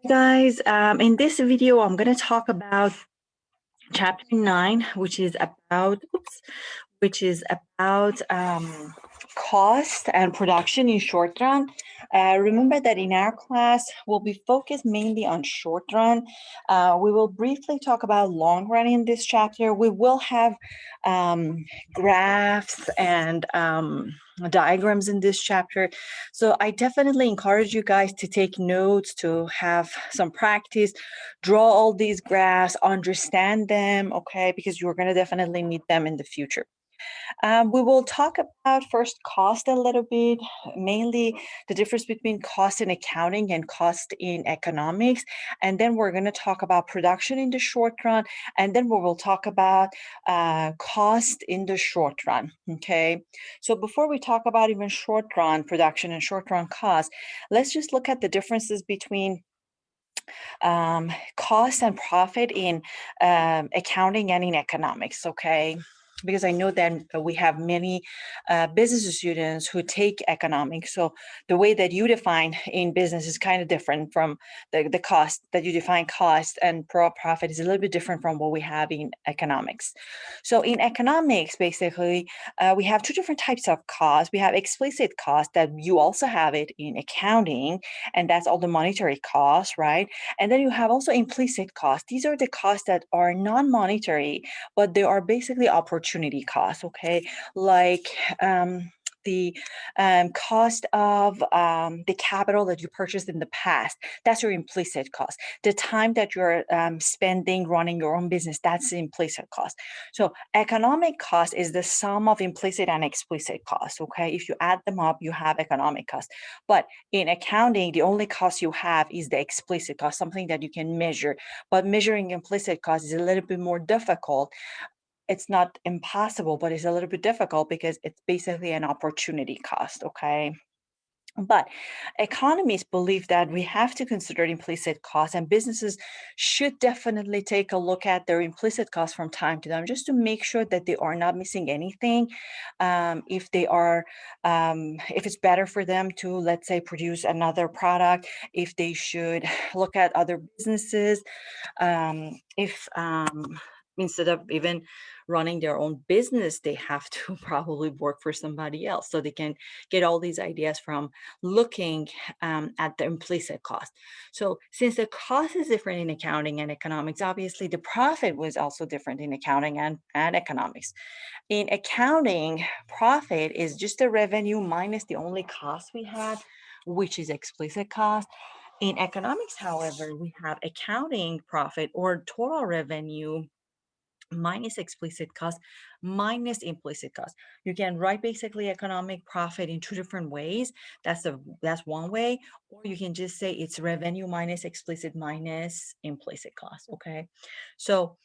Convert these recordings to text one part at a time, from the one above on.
Guys, in this video, I'm going to talk about chapter 9, which is about cost and production in short run. Remember that in our class, we'll be focused mainly on short run. We will briefly talk about long run in this chapter. We will have graphs and diagrams in this chapter. So I definitely encourage you guys to take notes, to have some practice, draw all these graphs, understand them, okay, because you're going to definitely need them in the future. We will talk about first cost a little bit, mainly the difference between cost in accounting and cost in economics. And then we're going to talk about production in the short run. And then we will talk about cost in the short run. Okay. So before we talk about even short run production and short run cost, let's just look at the differences between cost and profit in accounting and in economics, okay? Because I know that we have many business students who take economics. So the way that you define in business is kind of different from the cost that you define cost, and profit is a little bit different from what we have in economics. So in economics, basically, we have two different types of cost. We have explicit cost that you also have it in accounting, and that's all the monetary costs, right? And then you have also implicit costs. These are the costs that are non-monetary, but they are basically opportunity costs, okay? Like the cost of the capital that you purchased in the past, that's your implicit cost. The time that you're spending running your own business, that's the implicit cost. So economic cost is the sum of implicit and explicit costs, okay? If you add them up, you have economic cost. But in accounting, the only cost you have is the explicit cost, something that you can measure. But measuring implicit cost is a little bit more difficult. It's not impossible, but it's a little bit difficult because it's basically an opportunity cost, okay? But economists believe that we have to consider implicit costs, and businesses should definitely take a look at their implicit costs from time to time just to make sure that they are not missing anything. If they are, if it's better for them to, let's say, produce another product, if they should look at other businesses, if instead of even running their own business, they have to probably work for somebody else. So they can get all these ideas from looking at the implicit cost. So since the cost is different in accounting and economics, obviously the profit was also different in accounting and economics. In accounting, profit is just the revenue minus the only cost we had, which is explicit cost. In economics, however, we have accounting profit or total revenue minus explicit cost minus implicit cost. You can write basically economic profit in two different ways. That's one way, or you can just say it's revenue minus explicit minus implicit cost. Okay, so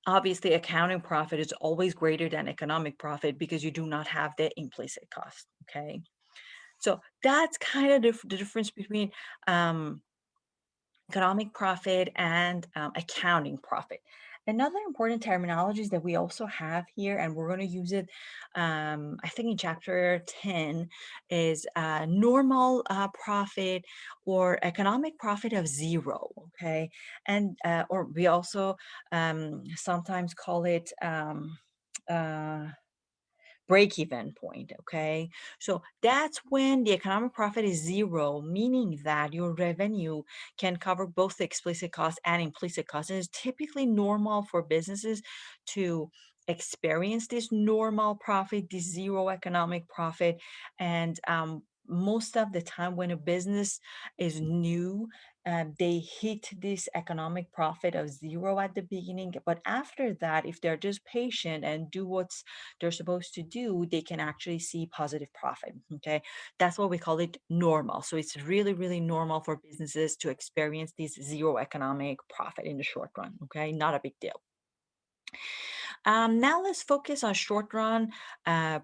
obviously accounting profit is always greater than economic profit because you do not have the implicit cost. Okay, so that's kind of the difference between economic profit and accounting profit. Another important terminologies that we also have here, and we're going to use it, I think in chapter 10, is normal profit or economic profit of zero, okay? And, or we also sometimes call it uh, break-even point, okay? So that's when the economic profit is zero, meaning that your revenue can cover both the explicit costs and implicit costs. And it's typically normal for businesses to experience this normal profit, this zero economic profit. And most of the time when a business is new, they hit this economic profit of zero at the beginning. But after that, if they're just patient and do what's they're supposed to do, they can actually see positive profit. Okay, that's what we call it normal. So it's really, really normal for businesses to experience this zero economic profit in the short run. Okay, not a big deal. Now let's focus on short run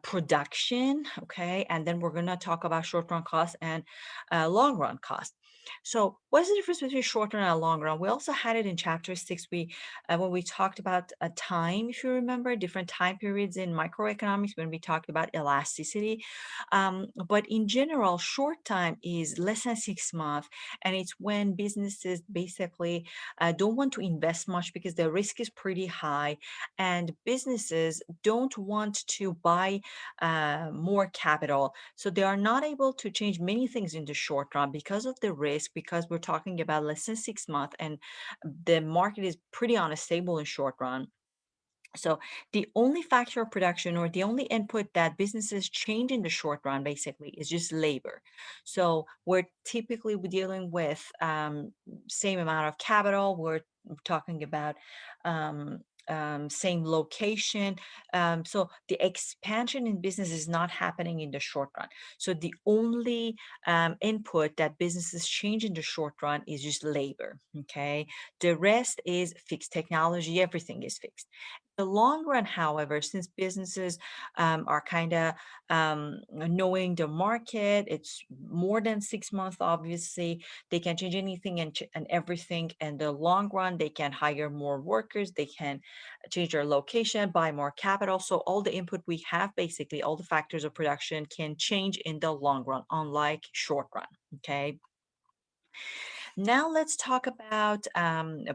production, okay? And then we're going to talk about short run costs and long run costs. So, what's the difference between short run and long run? We also had it in chapter 6. When we talked about a time, if you remember, different time periods in microeconomics when we talked about elasticity. But in general, short time is less than 6 months, and it's when businesses basically don't want to invest much because the risk is pretty high and businesses don't want to buy more capital. So they are not able to change many things in the short run because of the risk, because we're talking about less than 6 months and the market is pretty unstable in short run. So the only factor of production or the only input that businesses change in the short run basically is just labor. So we're typically dealing with same amount of capital. We're talking about same location. So the expansion in business is not happening in the short run. So the only input that businesses change in the short run is just labor. Okay. The rest is fixed technology. Everything is fixed the long run, however, since businesses are kind of knowing the market, it's more than 6 months, obviously, they can change anything and everything. In the long run, they can hire more workers, they can change their location, buy more capital. So all the input we have, basically, all the factors of production can change in the long run, unlike short run. Okay. Now let's talk about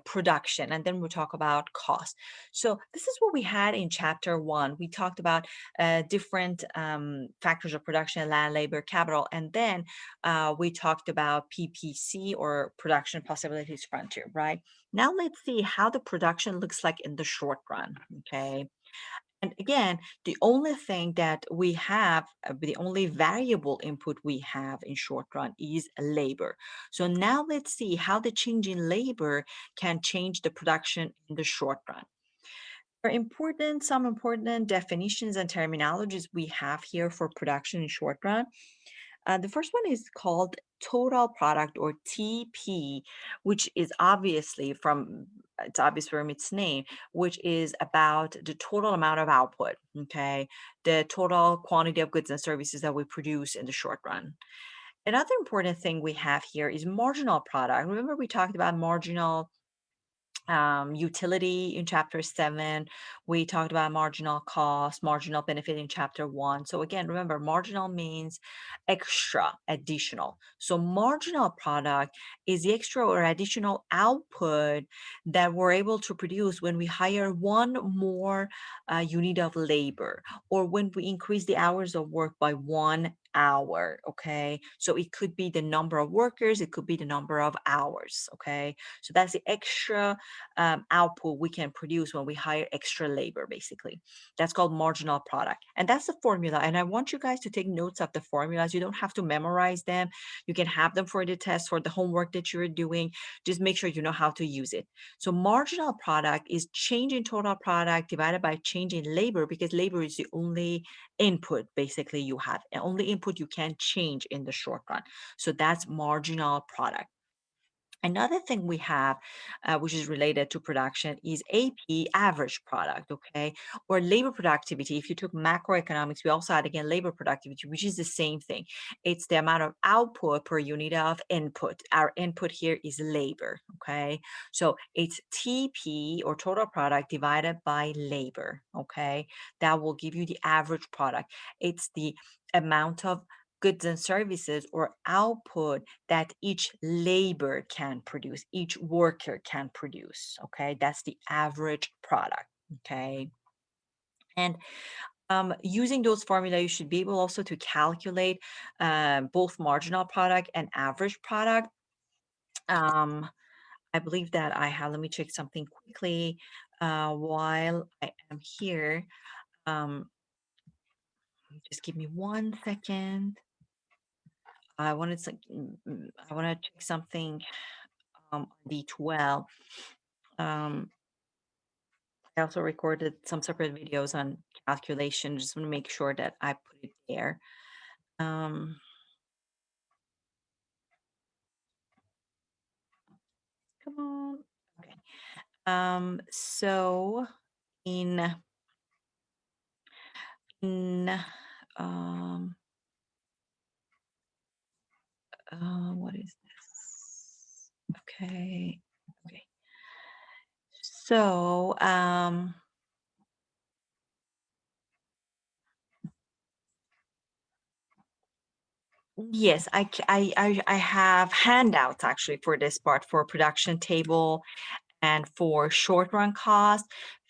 production and then we'll talk about cost. So this is what we had in chapter 1. We talked about different factors of production, land, labor, capital, and then we talked about PPC or production possibilities frontier, right? Now let's see how the production looks like in the short run, okay? And again, the only thing that we have, the only variable input we have in short run is labor. So now let's see how the change in labor can change the production in the short run. Some important definitions and terminologies we have here for production in short run. The first one is called total product or TP, which is obviously from it's obvious from its name, which is about the total amount of output, okay? The total quantity of goods and services that we produce in the short run. Another important thing we have here is marginal product. Remember, we talked about marginal utility in chapter 7. We talked about marginal cost, marginal benefit in chapter 1. So again, remember, marginal means extra, additional. So marginal product is the extra or additional output that we're able to produce when we hire one more unit of labor or when we increase the hours of work by 1 hour. Okay. So it could be the number of workers, it could be the number of hours. Okay. So that's the extra output we can produce when we hire extra labor, basically. That's called marginal product. And that's the formula. And I want you guys to take notes of the formulas. You don't have to memorize them. You can have them for the test, for the homework that you're doing. Just make sure you know how to use it. So marginal product is change in total product divided by change in labor, because labor is the only input basically you have, and only input you can change in the short run. So that's marginal product. Another thing we have, which is related to production, is AP, average product, okay, or labor productivity. If you took macroeconomics, we also had again labor productivity, which is the same thing. It's the amount of output per unit of input. Our input here is labor, okay. So it's TP or total product divided by labor, okay. That will give you the average product. It's the amount of goods and services or output that each labor can produce, each worker can produce. Okay, that's the average product. Okay, and using those formula, you should be able also to calculate both marginal product and average product. Um, I believe that I have. Let me check something quickly while I am here. Um, just give me 1 second. I want to check something on D12. Um, I also recorded some separate videos on calculation. Just want to make sure that I put it there. Um, Come on. Okay. So in um, what is this? Okay. Okay. So, yes, I have handouts actually for this part for production table and for short run cost.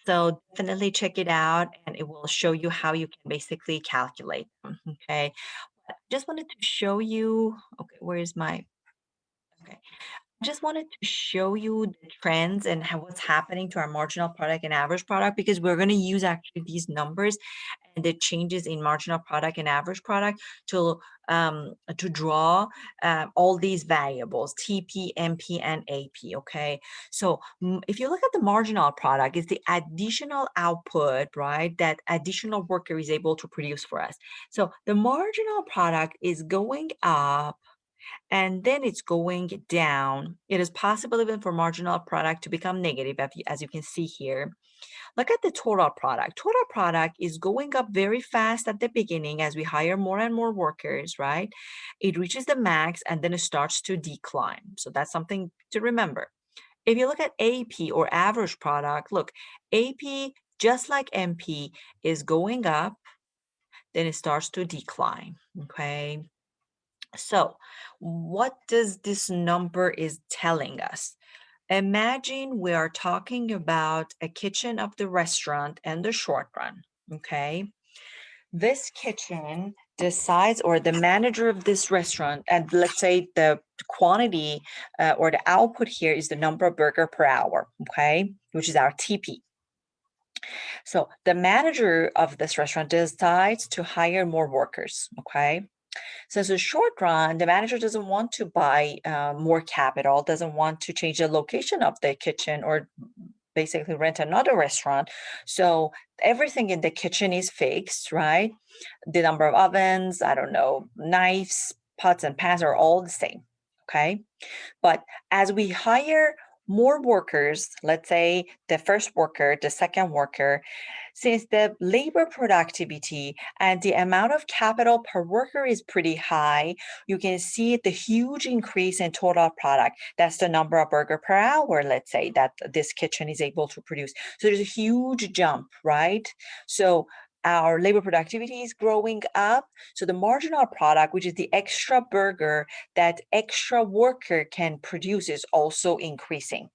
So definitely check it out and it will show you how you can basically calculate them. Okay. Just wanted to show you, okay, where is my, okay. Just wanted to show you the trends and how what's happening to our marginal product and average product because we're going to use actually these numbers and the changes in marginal product and average product to draw all these variables TP, MP, and AP. Okay, so if you look at the marginal product, it's the additional output, right? That additional worker is able to produce for us. So the marginal product is going up and then it's going down. It is possible even for marginal product to become negative, as you can see here. Look at the total product. Total product is going up very fast at the beginning as we hire more and more workers, right? It reaches the max and then it starts to decline. So that's something to remember. If you look at AP or average product, look, AP, just like MP, is going up, then it starts to decline, okay? So, what does this number is telling us? Imagine we are talking about a kitchen of the restaurant and the short run, okay? This kitchen decides, or the manager of this restaurant, and let's say the quantity or the output here is the number of burger per hour, okay? Which is our TP. So the manager of this restaurant decides to hire more workers, okay? So as a short run, the manager doesn't want to buy more capital, doesn't want to change the location of the kitchen or basically rent another restaurant. So everything in the kitchen is fixed, right? The number of ovens, I don't know, knives, pots and pans are all the same. Okay. But as we hire more workers, let's say the first worker, the second worker, since the labor productivity and the amount of capital per worker is pretty high, you can see the huge increase in total product. That's the number of burger per hour, let's say, that this kitchen is able to produce. So there's a huge jump, right? So our labor productivity is growing up. So the marginal product, which is the extra burger that extra worker can produce, is also increasing.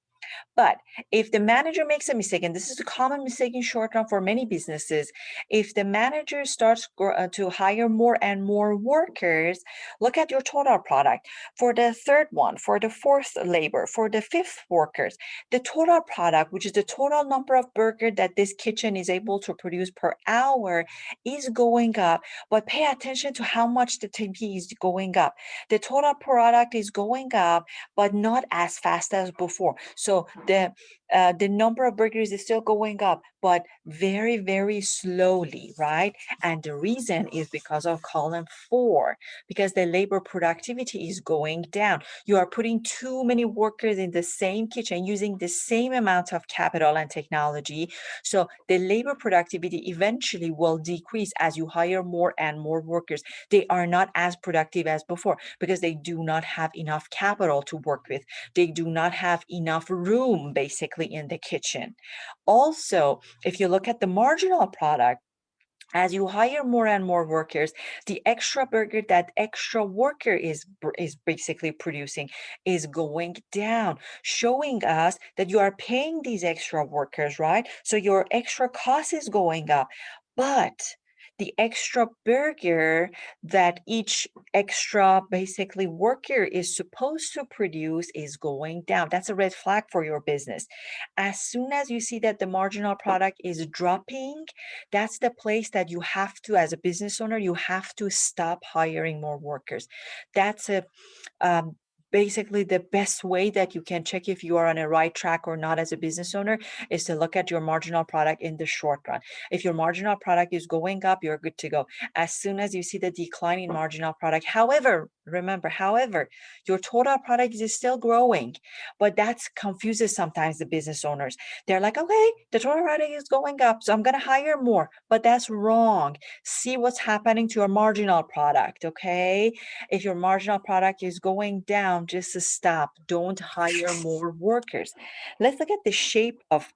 But if the manager makes a mistake, and this is a common mistake in short run for many businesses, if the manager starts to hire more and more workers, look at your total product. For the third one, for the fourth labor, for the fifth workers, the total product, which is the total number of burger that this kitchen is able to produce per hour, is going up. But pay attention to how much the TP is going up. The total product is going up, but not as fast as before. So the number of burgers is still going up, but very, very slowly, right? And the reason is because of column 4, because the labor productivity is going down. You are putting too many workers in the same kitchen using the same amount of capital and technology. So the labor productivity eventually will decrease as you hire more and more workers. They are not as productive as before because they do not have enough capital to work with. They do not have enough room basically in the kitchen. Also, if you look at the marginal product, as you hire more and more workers, the extra burger that extra worker is basically producing is going down, showing us that you are paying these extra workers, right? So your extra cost is going up, but the extra burger that each extra basically worker is supposed to produce is going down. That's a red flag for your business. As soon as you see that the marginal product is dropping, that's the place that you have to, as a business owner, you have to stop hiring more workers. That's a um, basically the best way that you can check if you are on a right track or not as a business owner is to look at your marginal product in the short run. If your marginal product is going up, you're good to go. As soon as you see the decline in marginal product, however, Remember, however, your total product is still growing, but that confuses sometimes the business owners. They're like, okay, the total product is going up, so I'm going to hire more, but that's wrong. See what's happening to your marginal product, okay? If your marginal product is going down, just stop. Don't hire more workers. Let's look at the shape of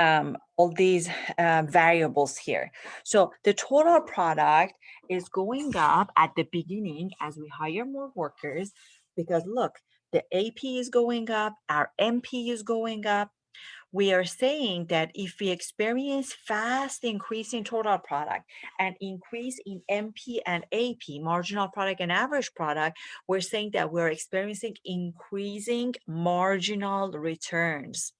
all these variables here. So the total product is going up at the beginning as we hire more workers because look, the AP is going up, our MP is going up. We are saying that if we experience fast increase in total product and increase in MP and AP, marginal product and average product, we're saying that we're experiencing increasing marginal returns.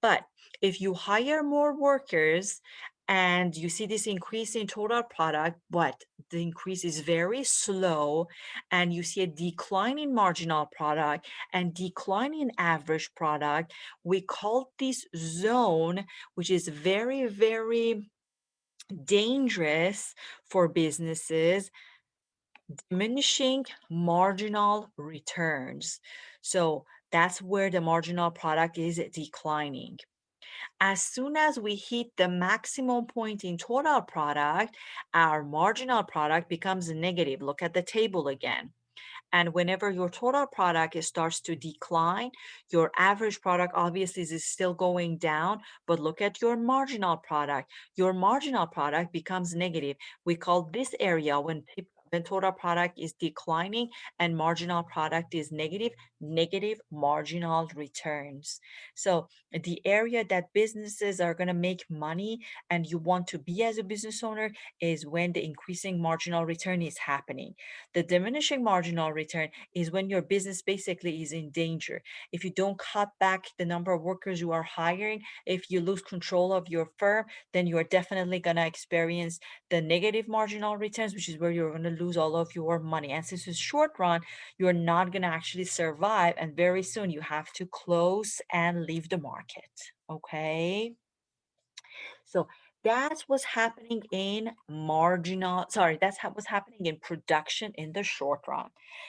But if you hire more workers and you see this increase in total product, but the increase is very slow, and you see a decline in marginal product and decline in average product, we call this zone, which is very, very dangerous for businesses, diminishing marginal returns. So that's where the marginal product is declining. As soon as we hit the maximum point in total product, our marginal product becomes negative. Look at the table again. And whenever your total product starts to decline, your average product obviously is still going down, but look at your marginal product. Your marginal product becomes negative. We call this area when total product is declining and marginal product is negative, negative marginal returns. So the area that businesses are going to make money and you want to be as a business owner is when the increasing marginal return is happening. The diminishing marginal return is when your business basically is in danger. If you don't cut back the number of workers you are hiring, if you lose control of your firm, then you are definitely going to experience the negative marginal returns, which is where you're going to lose all of your money. And since it's short run, you're not going to actually survive. And very soon you have to close and leave the market. Okay. So that's what's happening in what's happening in production in the short run.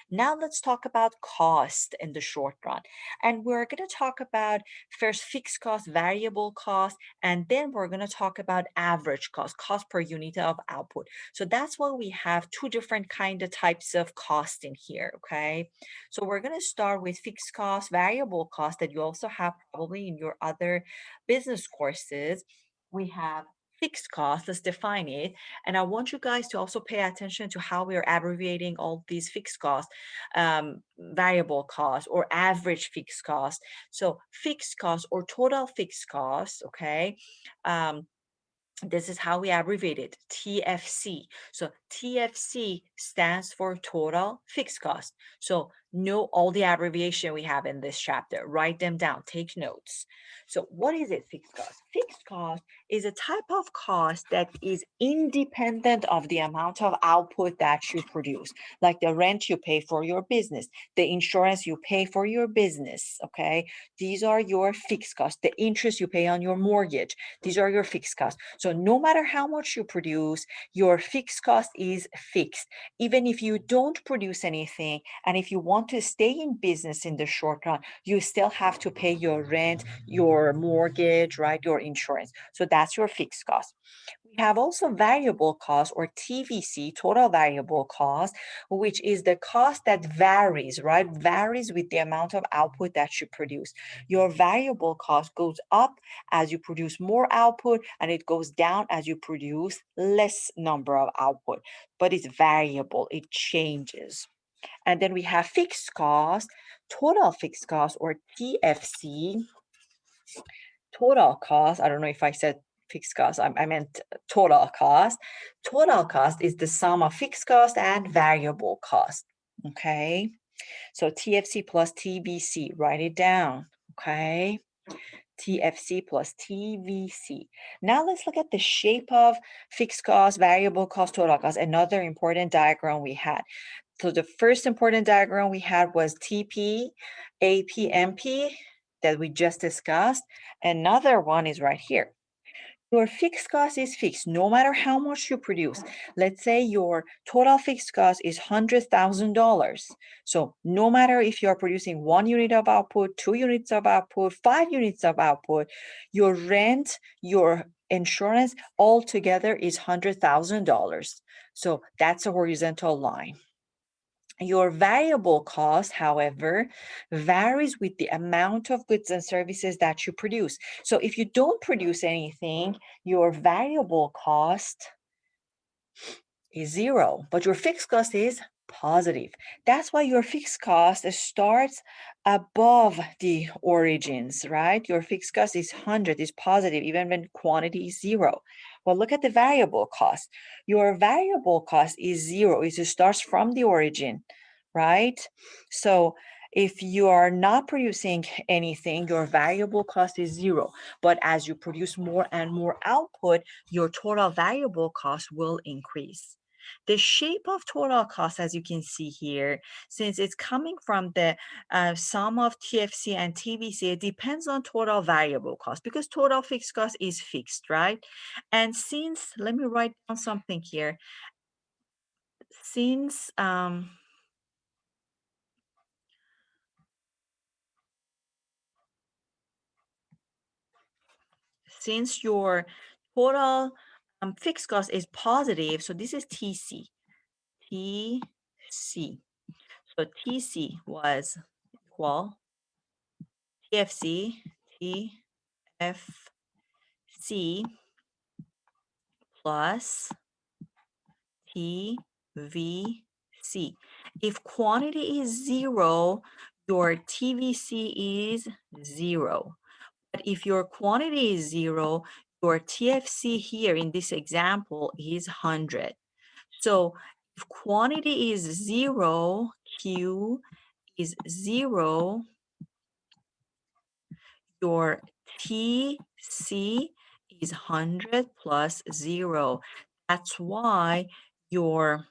Now let's talk about cost in the short run. And we're going to talk about first fixed cost, variable cost, and then we're going to talk about average cost per unit of output. So that's why we have two different kind of types of cost in here, okay? So we're going to start with fixed cost, variable cost that you also have probably in your other business courses. We have fixed costs, let's define it. And I want you guys to also pay attention to how we are abbreviating all these fixed costs, variable costs or average fixed costs. So fixed costs or total fixed costs, okay? This is how we abbreviate it, TFC. So TFC stands for total fixed cost. So know all the abbreviation we have in this chapter. Write them down, take notes. So what is it, fixed cost? Fixed cost is a type of cost that is independent of the amount of output that you produce, like the rent you pay for your business, the insurance you pay for your business, okay? These are your fixed costs. The interest you pay on your mortgage, these are your fixed costs. So no matter how much you produce, your fixed cost is fixed. Even if you don't produce anything, and if you want to stay in business in the short run, you still have to pay your rent, your mortgage, right? Your insurance. So that's your fixed cost. We have also variable cost or TVC, total variable cost, which is the cost that varies, right? Varies with the amount of output that you produce. Your variable cost goes up as you produce more output, and it goes down as you produce less number of output, but it's variable, it changes. And then we have fixed cost, total fixed cost or TFC, total cost. I don't know if I said fixed cost, I meant total cost. Total cost is the sum of fixed cost and variable cost, okay? So TFC plus TVC, write it down, okay? TFC plus TVC. Now let's look at the shape of fixed cost, variable cost, total cost, another important diagram we had. So the first important diagram we had was TP, AP, MP that we just discussed. Another one is right here. Your fixed cost is fixed no matter how much you produce. Let's say your total fixed cost is $100,000. So no matter if you're producing 1 unit of output, 2 units of output, 5 units of output, your rent, your insurance altogether is $100,000. So that's a horizontal line. Your variable cost, however, varies with the amount of goods and services that you produce. So if you don't produce anything, your variable cost is zero, but your fixed cost is positive. That's why your fixed cost starts above the origins, right? Your fixed cost is 100, is positive, even when quantity is zero. Well, look at the variable cost. Your variable cost is zero. It starts from the origin, right? So if you are not producing anything, your variable cost is zero. But as you produce more and more output, your total variable cost will increase. The shape of total cost, as you can see here, since it's coming from the sum of TFC and TVC, it depends on total variable cost because total fixed cost is fixed, right? And since, let me write down something here. Since your total fixed cost is positive, so this is TC. TC. So TC was equal TFC, TFC plus TVC. If quantity is zero, your TVC is zero. But if your quantity is zero, your TFC here in this example is 100. So if quantity is zero, Q is zero, your TC is 100 plus zero. That's why your,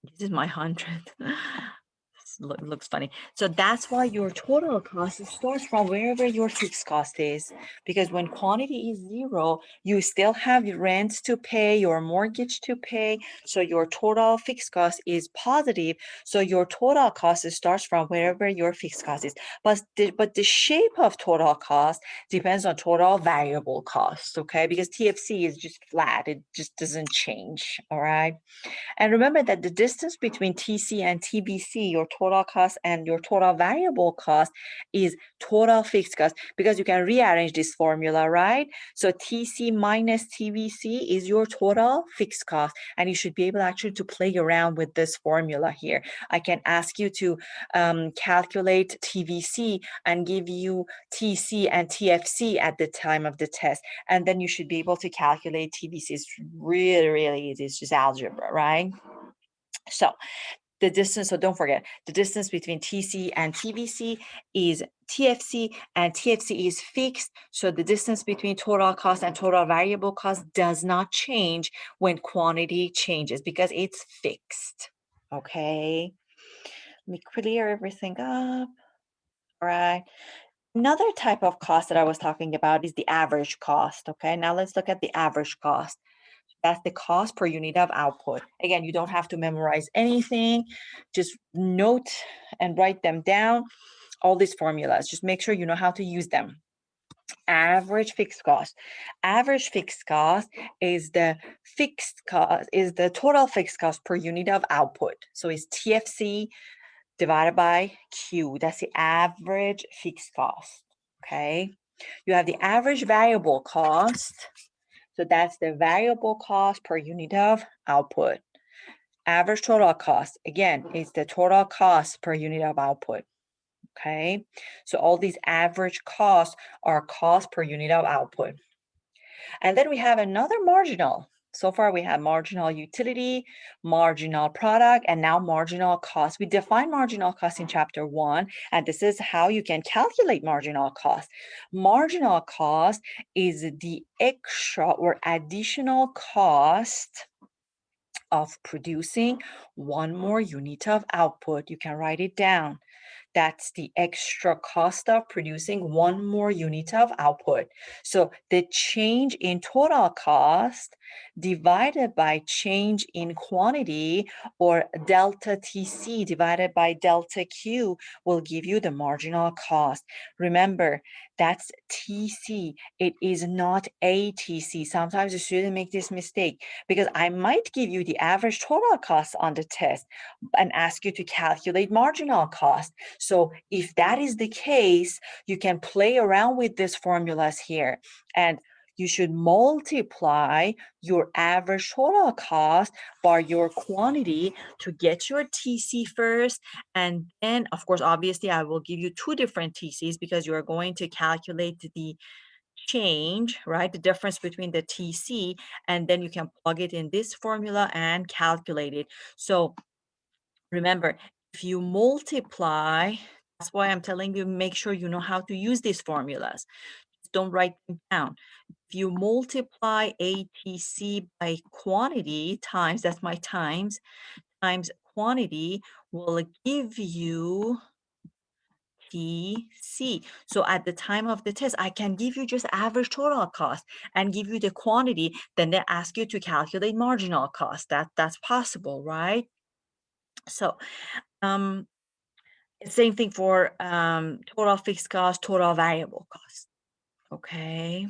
this is my 100. Looks funny. So that's why your total cost starts from wherever your fixed cost is. Because when quantity is zero, you still have your rent to pay, your mortgage to pay. So your total fixed cost is positive. So your total cost starts from wherever your fixed cost is. But the shape of total cost depends on total variable cost, okay? Because TFC is just flat. It just doesn't change, all right? And remember that the distance between TC and TBC, your total cost and your total variable cost, is total fixed cost because you can rearrange this formula, right? So TC minus TBC is your total fixed cost. And you should be able actually to play around with this formula here. I can ask you to calculate TVC and give you TC and TFC at the time of the test. And then you should be able to calculate TVC. It's really, really easy. It's just algebra, right? So the distance, so don't forget, the distance between TC and TVC is TFC, and TFC is fixed. So the distance between total cost and total variable cost does not change when quantity changes because it's fixed. Okay, let me clear everything up. All right. Another type of cost that I was talking about is the average cost. Okay, now let's look at the average cost. That's the cost per unit of output. Again, you don't have to memorize anything. Just note and write them down, all these formulas. Just make sure you know how to use them. Average fixed cost. Average fixed cost is the fixed cost, is the total fixed cost per unit of output. So it's TFC divided by Q. That's the average fixed cost. Okay. You have the average variable cost. So that's the variable cost per unit of output. Average total cost, again, is the total cost per unit of output. Okay, so all these average costs are cost per unit of output. And then we have another marginal. So far we have marginal utility, marginal product, and now marginal cost. We define marginal cost in chapter 1, and this is how you can calculate marginal cost. Marginal cost is the extra or additional cost of producing one more unit of output. You can write it down. That's the extra cost of producing one more unit of output. So the change in total cost divided by change in quantity, or delta TC divided by delta Q, will give you the marginal cost. Remember, that's TC. It is not ATC. Sometimes the students make this mistake because I might give you the average total cost on the test and ask you to calculate marginal cost. So if that is the case, you can play around with these formulas here, and you should multiply your average total cost by your quantity to get your TC first. And then, of course, obviously, I will give you two different TCs because you are going to calculate the change, right? The difference between the TC, and then you can plug it in this formula and calculate it. So remember, if you multiply, that's why I'm telling you, make sure you know how to use these formulas. Just don't write them down. If you multiply ATC by quantity times, that's my times quantity, will give you TC. So at the time of the test, I can give you just average total cost and give you the quantity. Then they ask you to calculate marginal cost. That's possible, right? So same thing for total fixed cost, total variable cost. Okay.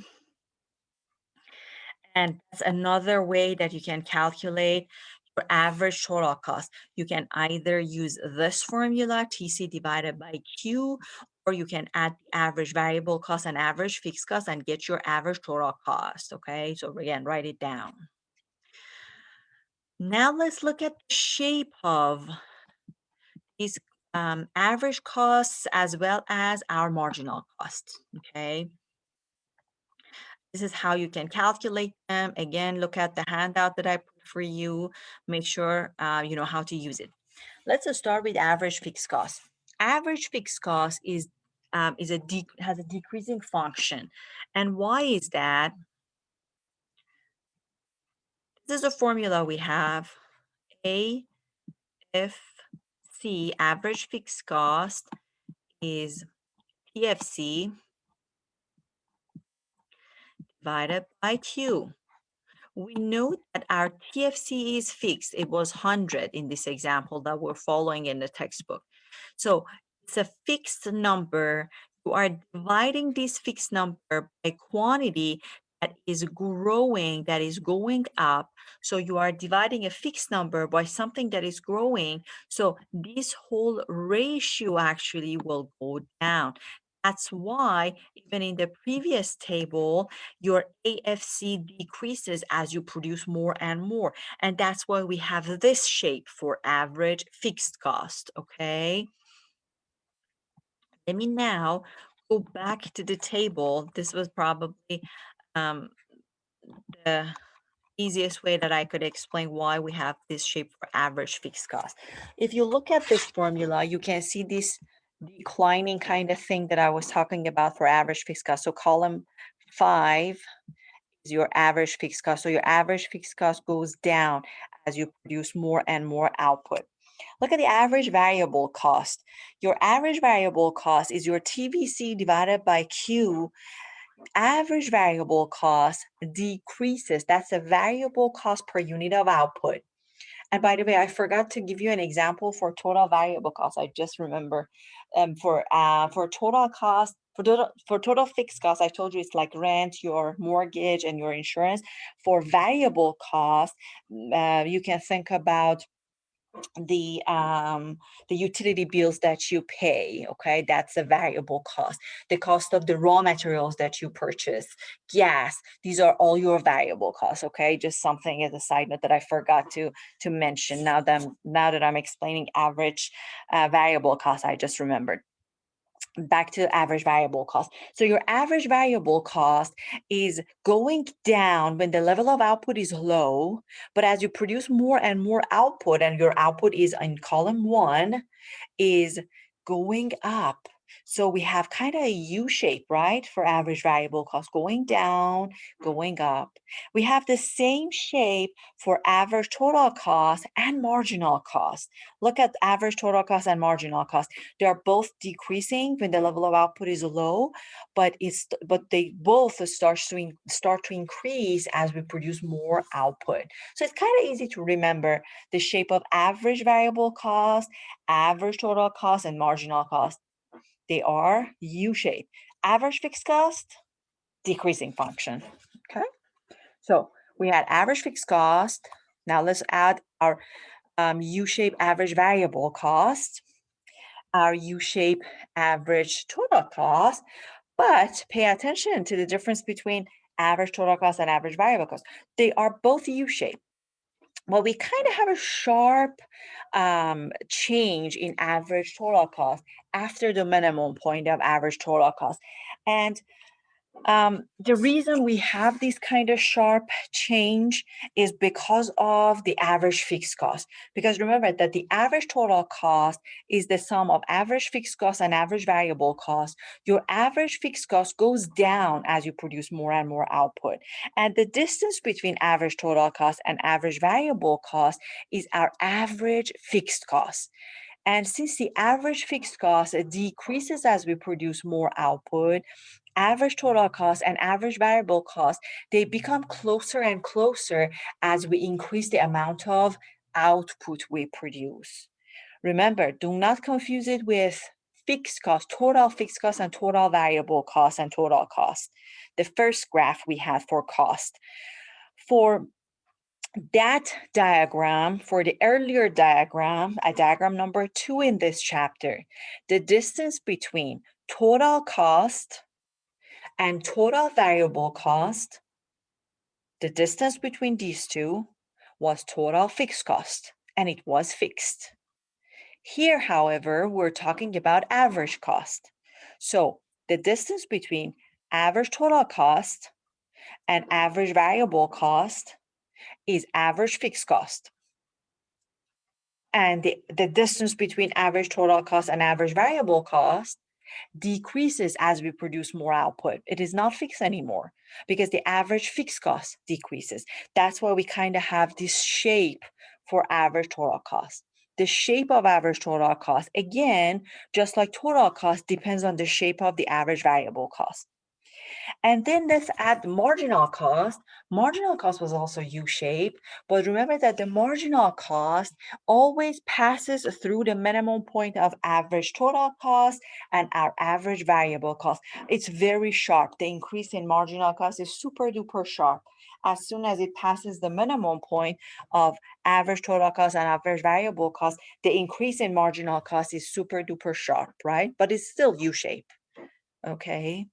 And that's another way that you can calculate your average total cost. You can either use this formula, TC divided by Q, or you can add the average variable cost and average fixed cost and get your average total cost. Okay, so again, write it down. Now let's look at the shape of these average costs as well as our marginal cost. Okay. This is how you can calculate them. Again, look at the handout that I put for you. Make sure you know how to use it. Let's start with average fixed cost. Average fixed cost has a decreasing function. And why is that? This is a formula we have. AFC, average fixed cost, is PFC divided by Q. We know that our TFC is fixed. It was 100 in this example that we're following in the textbook. So it's a fixed number. You are dividing this fixed number by quantity that is growing, that is going up. So you are dividing a fixed number by something that is growing. So this whole ratio actually will go down. That's why even in the previous table, your AFC decreases as you produce more and more. And that's why we have this shape for average fixed cost, okay? Let me now go back to the table. This was probably the easiest way that I could explain why we have this shape for average fixed cost. If you look at this formula, you can see this declining kind of thing that I was talking about for average fixed cost. So column 5 is your average fixed cost. So your average fixed cost goes down as you produce more and more output. Look at the average variable cost. Your average variable cost is your TVC divided by Q. Average variable cost decreases. That's a variable cost per unit of output. And by the way, I forgot to give you an example for total variable cost. I just remember for total cost, for total fixed cost, I told you it's like rent, your mortgage, and your insurance. For variable cost, you can think about the utility bills that you pay. Okay, that's a variable cost. The cost of the raw materials that you purchase, gas, these are all your variable costs. Okay, just something as a side note that I forgot to mention. Now that I'm explaining average variable cost, I just remembered. Back to average variable cost. So your average variable cost is going down when the level of output is low, but as you produce more and more output, and your output is in column 1, is going up So we have kind of a U shape, right? For average variable cost going down, going up. We have the same shape for average total cost and marginal cost. Look at average total cost and marginal cost. They are both decreasing when the level of output is low, but they both start to increase as we produce more output. So it's kind of easy to remember the shape of average variable cost, average total cost, and marginal cost. They are U-shaped. Average fixed cost, decreasing function. Okay. So we had average fixed cost. Now let's add our U-shaped average variable cost, our U-shaped average total cost, but pay attention to the difference between average total cost and average variable cost. They are both U-shaped. Well, we kind of have a sharp change in average total cost after the minimum point of average total cost. And the reason we have this kind of sharp change is because of the average fixed cost. Because remember that the average total cost is the sum of average fixed cost and average variable cost. Your average fixed cost goes down as you produce more and more output. And the distance between average total cost and average variable cost is our average fixed cost. And since the average fixed cost decreases as we produce more output, average total cost and average variable cost, they become closer and closer as we increase the amount of output we produce. Remember, do not confuse it with fixed cost, total fixed cost and total variable cost and total cost. The first graph we had for cost. For that diagram, for the earlier diagram, diagram number 2 in this chapter, the distance between total cost and total variable cost, the distance between these two was total fixed cost, and it was fixed. Here, however, we're talking about average cost. So the distance between average total cost and average variable cost is average fixed cost. And the distance between average total cost and average variable cost decreases as we produce more output. It is not fixed anymore because the average fixed cost decreases. That's why we kind of have this shape for average total cost. The shape of average total cost, again, just like total cost, depends on the shape of the average variable cost. And then let's add marginal cost. Marginal cost was also U-shaped, but remember that the marginal cost always passes through the minimum point of average total cost and our average variable cost. It's very sharp. The increase in marginal cost is super duper sharp. As soon as it passes the minimum point of average total cost and average variable cost, the increase in marginal cost is super duper sharp, right? But it's still U-shaped, okay?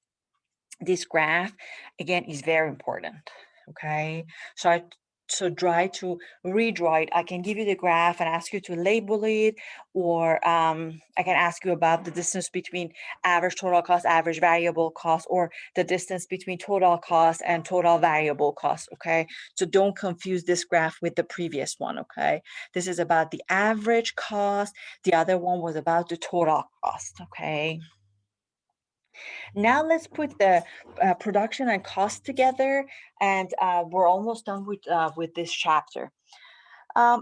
This graph, again, is very important, okay? So try to redraw it. I can give you the graph and ask you to label it, or I can ask you about the distance between average total cost, average variable cost, or the distance between total cost and total variable cost, okay? So don't confuse this graph with the previous one, okay? This is about the average cost. The other one was about the total cost, okay? Now let's put the production and cost together, and we're almost done with this chapter.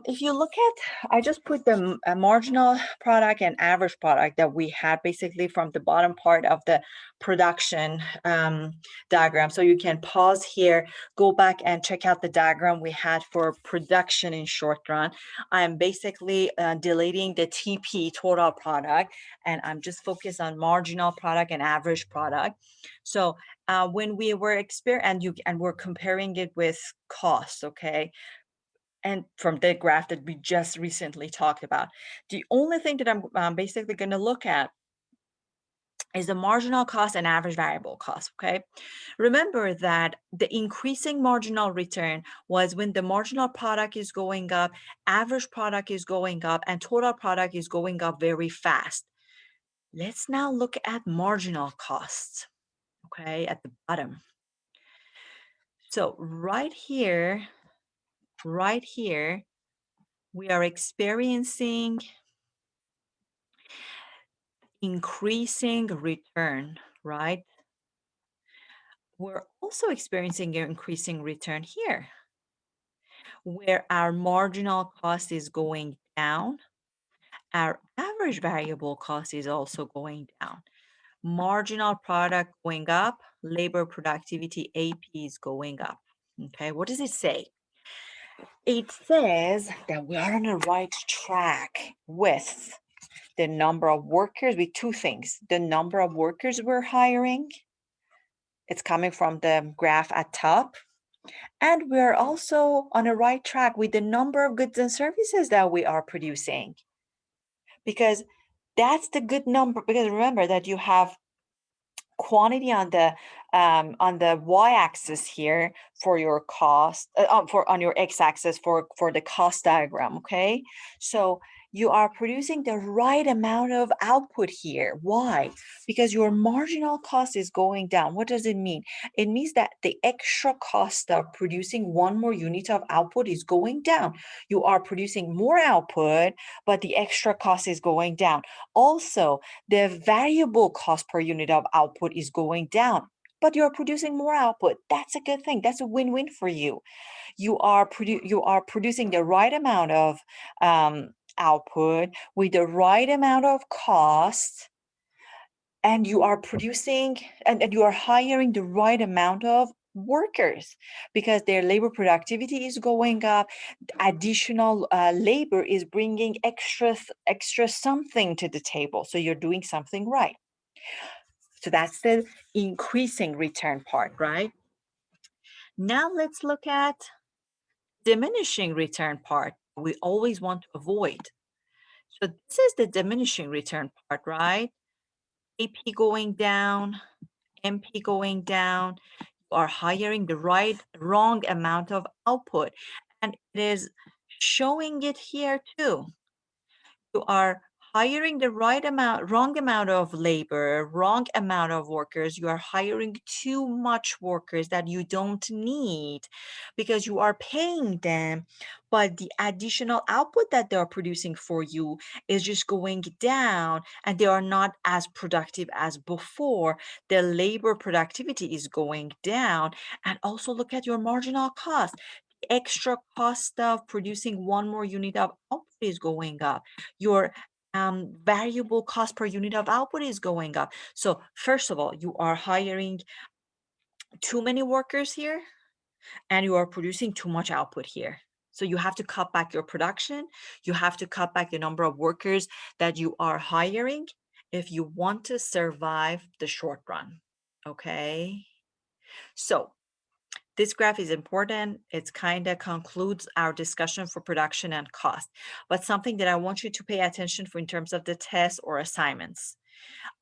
If you look at, I just put the marginal product and average product that we had basically from the bottom part of the production diagram. So you can pause here, go back and check out the diagram we had for production in short run. I'm basically deleting the TP, total product, and I'm just focused on marginal product and average product. So when we were and we're comparing it with cost, okay? And from the graph that we just recently talked about. The only thing that I'm basically going to look at is the marginal cost and average variable cost, okay? Remember that the increasing marginal return was when the marginal product is going up, average product is going up, and total product is going up very fast. Let's now look at marginal costs, okay, at the bottom. So right here, we are experiencing increasing return, right? We're also experiencing an increasing return here, where our marginal cost is going down. Our average variable cost is also going down. Marginal product going up, labor productivity AP is going up. Okay, what does it say? It says that we are on the right track with the number of workers, with two things. The number of workers we're hiring, it's coming from the graph at top. And we're also on the right track with the number of goods and services that we are producing. Because that's the good number. Because remember that you have quantity on the y-axis here for your cost, for on your x-axis for the cost diagram. Okay, so you are producing the right amount of output here. Why? Because your marginal cost is going down. What does it mean? It means that the extra cost of producing one more unit of output is going down. You are producing more output, but the extra cost is going down. Also, the variable cost per unit of output is going down, but you're producing more output. That's a good thing. That's a win-win for you. You are producing the right amount of output with the right amount of cost, and you are producing and you are hiring the right amount of workers because their labor productivity is going up. Additional labor is bringing extra something to the table, so you're doing something right. So that's the increasing return part, right? Now let's look at diminishing return part we always want to avoid. So this is the diminishing return part, right? AP going down, MP going down. You are hiring the wrong amount of output. And it is showing it here too. You are hiring the wrong amount of labor, wrong amount of workers. You are hiring too much workers that you don't need because you are paying them, but the additional output that they are producing for you is just going down and they are not as productive as before. The labor productivity is going down. And also look at your marginal cost. Extra cost of producing one more unit of output is going up. Your variable cost per unit of output is going up. So first of all, you are hiring too many workers here and you are producing too much output here. So you have to cut back your production. You have to cut back the number of workers that you are hiring if you want to survive the short run. Okay. So this graph is important. It kind of concludes our discussion for production and cost, but something that I want you to pay attention for in terms of the tests or assignments.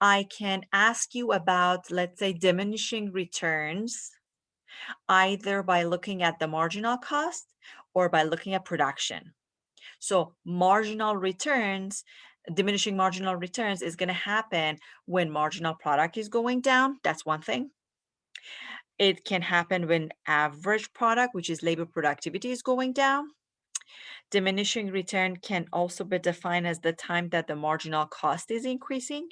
I can ask you about, let's say, diminishing returns, either by looking at the marginal cost or by looking at production. So marginal returns, diminishing marginal returns is going to happen when marginal product is going down. That's one thing. It can happen when average product, which is labor productivity, is going down. Diminishing return can also be defined as the time that the marginal cost is increasing,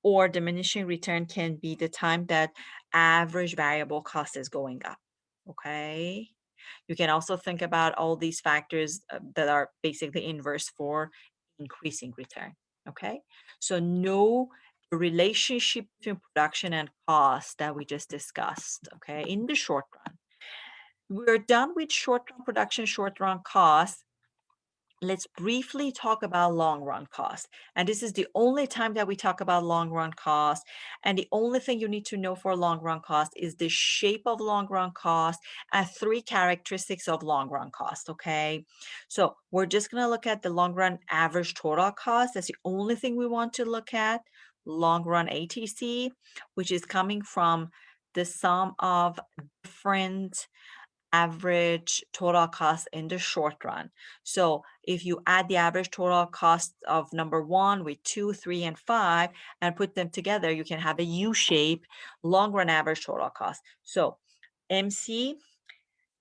or diminishing return can be the time that average variable cost is going up. Okay. You can also think about all these factors that are basically inverse for increasing return. Okay. So know the relationship between production and cost that we just discussed. Okay. In the short run, we're done with short run production, short run cost. Let's briefly talk about long run cost. And this is the only time that we talk about long run cost. And the only thing you need to know for long run cost is the shape of long run cost and three characteristics of long run cost. Okay. So we're just going to look at the long run average total cost. That's the only thing we want to look at. Long run ATC, which is coming from the sum of different average total cost in the short run. So if you add the average total cost of number 1 with 2, 3, and 5 and put them together, you can have a U-shape long run average total cost. So MC,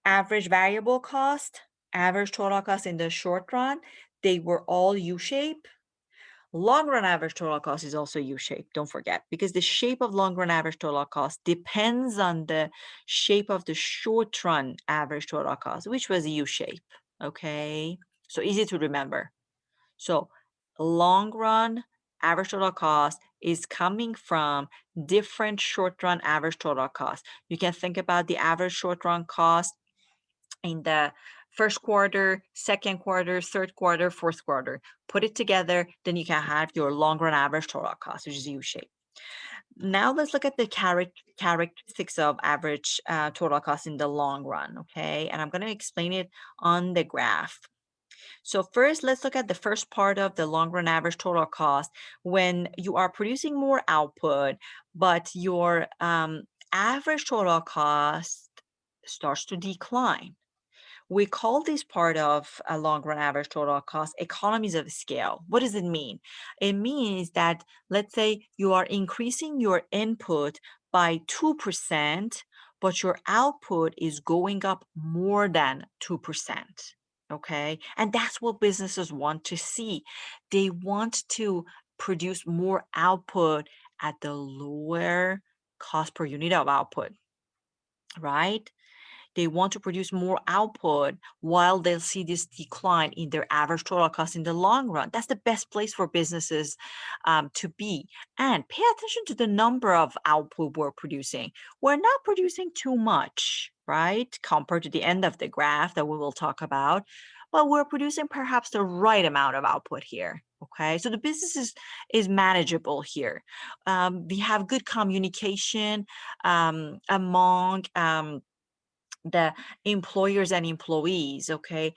average variable cost, average total cost in the short run, they were all U-shape. Long run average total cost is also U-shaped, don't forget, because the shape of long run average total cost depends on the shape of the short run average total cost, which was U-shape. Okay, so easy to remember. So long run average total cost is coming from different short run average total cost. You can think about the average short run cost in the first quarter, second quarter, third quarter, fourth quarter. Put it together, then you can have your long run average total cost, which is U-shape. Now let's look at the characteristics of average total cost in the long run, okay? And I'm going to explain it on the graph. So first, let's look at the first part of the long run average total cost. When you are producing more output, but your average total cost starts to decline. We call this part of a long run average total cost economies of scale. What does it mean? It means that, let's say you are increasing your input by 2%, but your output is going up more than 2%. Okay. And that's what businesses want to see. They want to produce more output at the lower cost per unit of output, right? They want to produce more output while they'll see this decline in their average total cost in the long run. That's the best place for businesses to be. And pay attention to the number of output we're producing. We're not producing too much, right? Compared to the end of the graph that we will talk about, but we're producing perhaps the right amount of output here. Okay, so the business is manageable here. We have good communication among the employers and employees. Okay,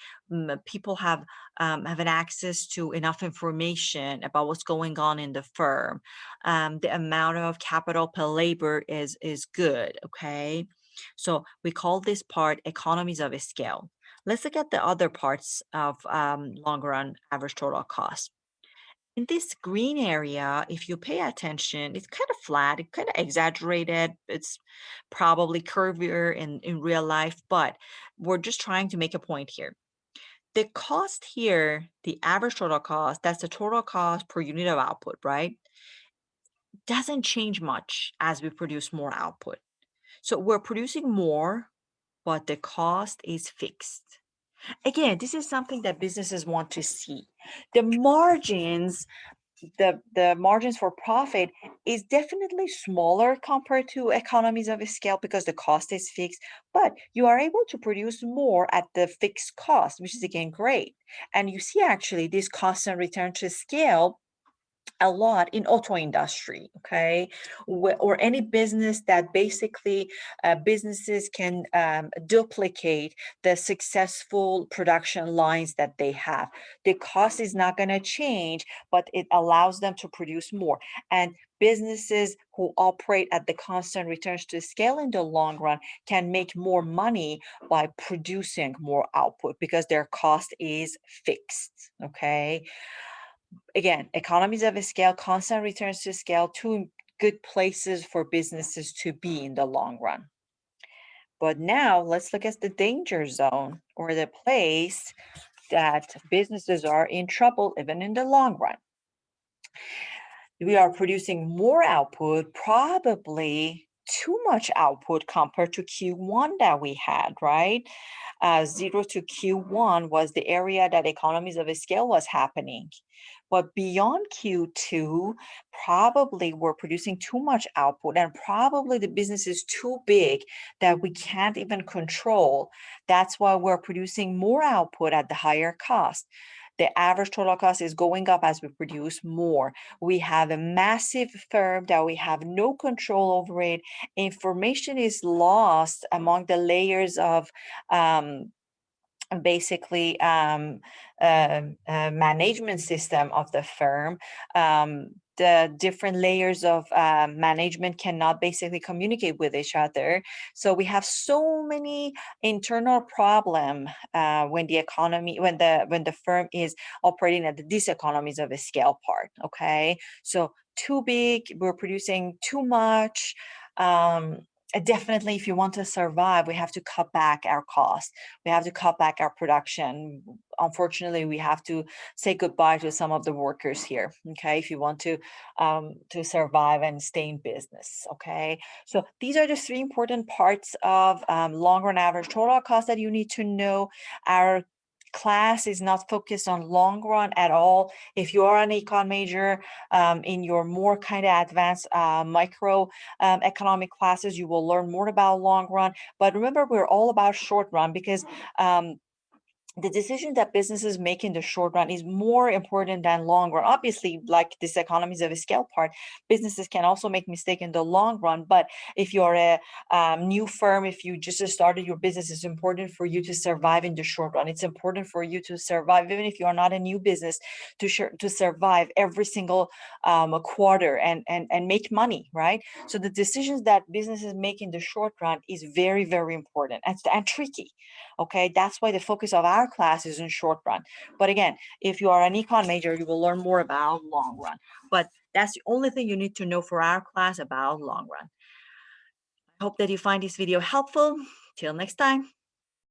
people have an access to enough information about what's going on in the firm. The amount of capital per labor is good. Okay, so we call this part economies of scale. Let's look at the other parts of long run average total cost. In this green area, if you pay attention, it's kind of flat, it's kind of exaggerated. It's probably curvier in real life, but we're just trying to make a point here. The cost here, the average total cost, that's the total cost per unit of output, right? Doesn't change much as we produce more output. So we're producing more, but the cost is fixed. Again, this is something that businesses want to see. The margins the margins for profit is definitely smaller compared to economies of scale because the cost is fixed, but you are able to produce more at the fixed cost, which is again great. And you see actually this constant return to scale a lot in auto industry, okay, or any business that basically businesses can duplicate the successful production lines that they have. The cost is not going to change, but it allows them to produce more. And businesses who operate at the constant returns to scale in the long run can make more money by producing more output because their cost is fixed. Okay, again, economies of scale, constant returns to scale, two good places for businesses to be in the long run. But now let's look at the danger zone or the place that businesses are in trouble even in the long run. We are producing more output, probably too much output compared to Q1 that we had, right? 0 to Q1 was the area that economies of scale was happening. But beyond Q2, probably we're producing too much output and probably the business is too big that we can't even control. That's why we're producing more output at the higher cost. The average total cost is going up as we produce more. We have a massive firm that we have no control over it. Information is lost among the layers of basically management system of the firm. The different layers of management cannot basically communicate with each other. So we have so many internal problem when the firm is operating at the diseconomies of a scale part. Okay, so too big, we're producing too much. definitely, if you want to survive, we have to cut back our costs. We have to cut back our production. Unfortunately, we have to say goodbye to some of the workers here. Okay, if you want to survive and stay in business. Okay, so these are the three important parts of long run average total cost that you need to know. Our class is not focused on long run at all. If you are an econ major, in your more kind of advanced micro economic classes, you will learn more about long run. But remember, we're all about short run because the decision that businesses make in the short run is more important than long run. Obviously, like this economies of scale part, businesses can also make mistake in the long run. But if you're a new firm, if you just started your business, it's important for you to survive in the short run. It's important for you to survive, even if you are not a new business, to survive every single quarter and make money, right? So the decisions that businesses make in the short run is very, very important and tricky. Okay, that's why the focus of our class is in short run. But again, if you are an econ major, you will learn more about long run. But that's the only thing you need to know for our class about long run. I hope that you find this video helpful. Till next time.